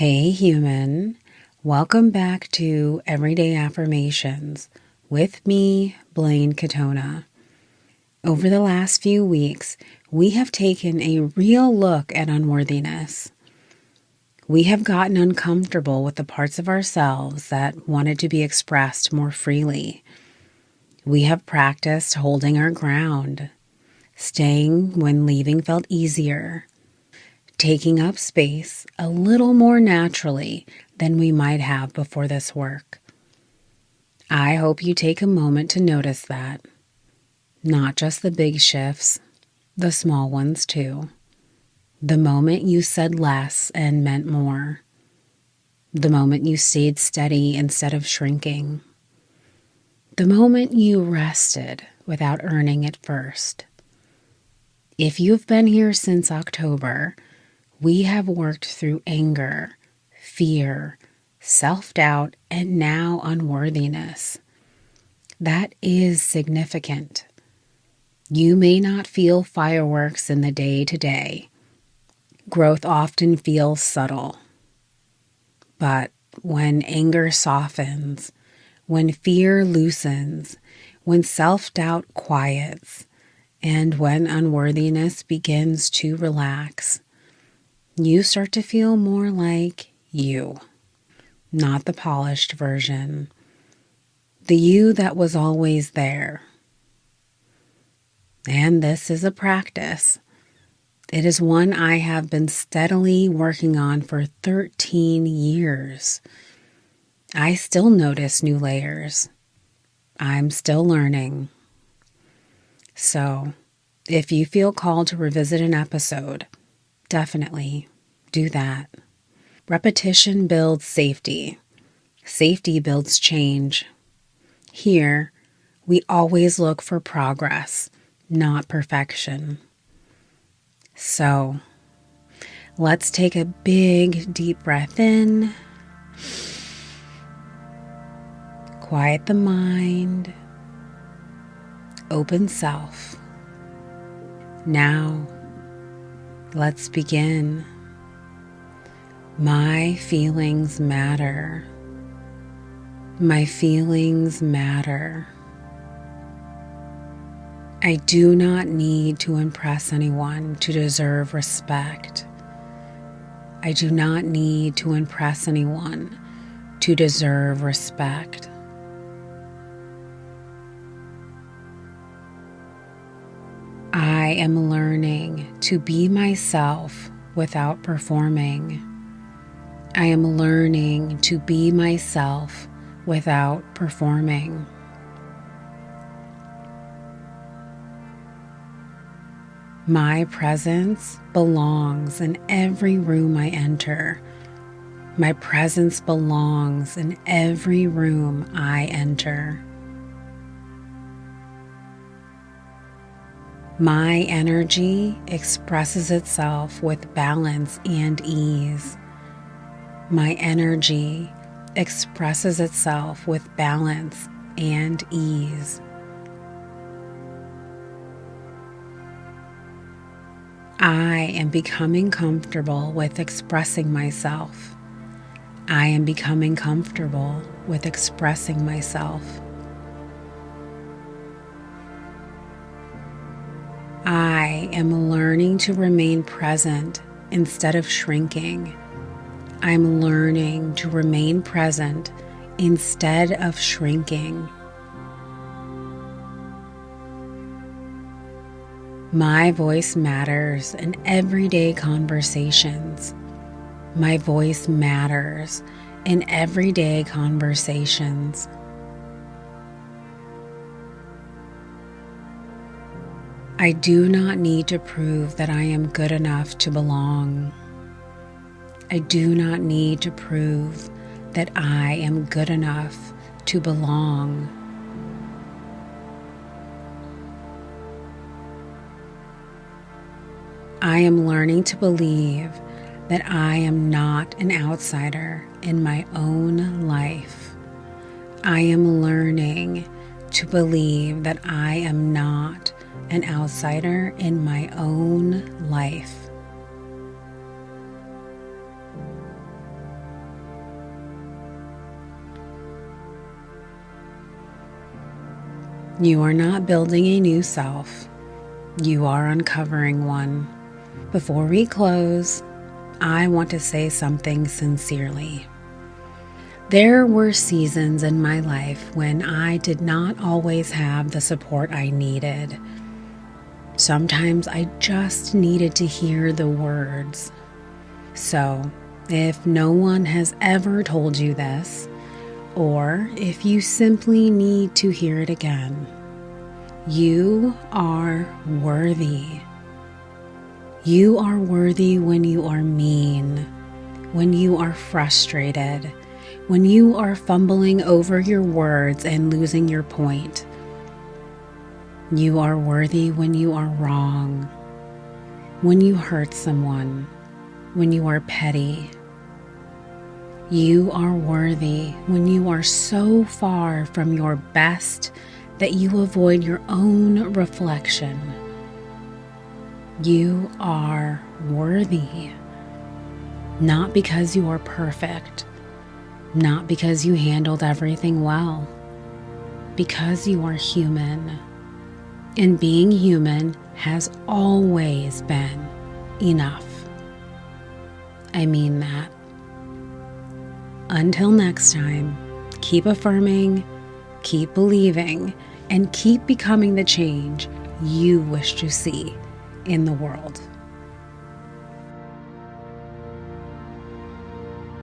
Hey human, welcome back to Everyday Affirmations with me, Blaine Katona. Over the last few weeks, we have taken a real look at unworthiness. We have gotten uncomfortable with the parts of ourselves that wanted to be expressed more freely. We have practiced holding our ground, staying when leaving felt easier, taking up space a little more naturally than we might have before this work. I hope you take a moment to notice that. Not just the big shifts, the small ones too. The moment you said less and meant more. The moment you stayed steady instead of shrinking. The moment you rested without earning it first. If you've been here since October, we have worked through anger, fear, self-doubt, and now unworthiness. That is significant. You may not feel fireworks in the day-to-day. Growth often feels subtle. But when anger softens, when fear loosens, when self-doubt quiets, and when unworthiness begins to relax, you start to feel more like you, not the polished version, the you that was always there. And this is a practice. It is one I have been steadily working on for 13 years. I still notice new layers. I'm still learning. So, if you feel called to revisit an episode, definitely do that. Repetition builds safety. Safety builds change. Here, we always look for progress, not perfection. So, let's take a big, deep breath in. Quiet the mind. Open self. Now, let's begin. My feelings matter. My feelings matter. I do not need to impress anyone to deserve respect. I do not need to impress anyone to deserve respect. I am learning to be myself without performing. I am learning to be myself without performing. My presence belongs in every room I enter. My presence belongs in every room I enter. My energy expresses itself with balance and ease. My energy expresses itself with balance and ease. I am becoming comfortable with expressing myself. I am becoming comfortable with expressing myself. I am learning to remain present instead of shrinking. I'm learning to remain present instead of shrinking. My voice matters in everyday conversations. My voice matters in everyday conversations. I do not need to prove that I am good enough to belong. I do not need to prove that I am good enough to belong. I am learning to believe that I am not an outsider in my own life. I am learning to believe that I am not an outsider in my own life. You are not building a new self. You are uncovering one. Before we close, I want to say something sincerely. There were seasons in my life when I did not always have the support I needed. Sometimes I just needed to hear the words. So, if no one has ever told you this, or if you simply need to hear it again, you are worthy. You are worthy when you are mean, when you are frustrated, when you are fumbling over your words and losing your point. You are worthy when you are wrong, when you hurt someone, when you are petty. You are worthy when you are so far from your best that you avoid your own reflection. You are worthy, not because you are perfect, not because you handled everything well, because you are human. And being human has always been enough. I mean that. Until next time, keep affirming, keep believing, and keep becoming the change you wish to see in the world.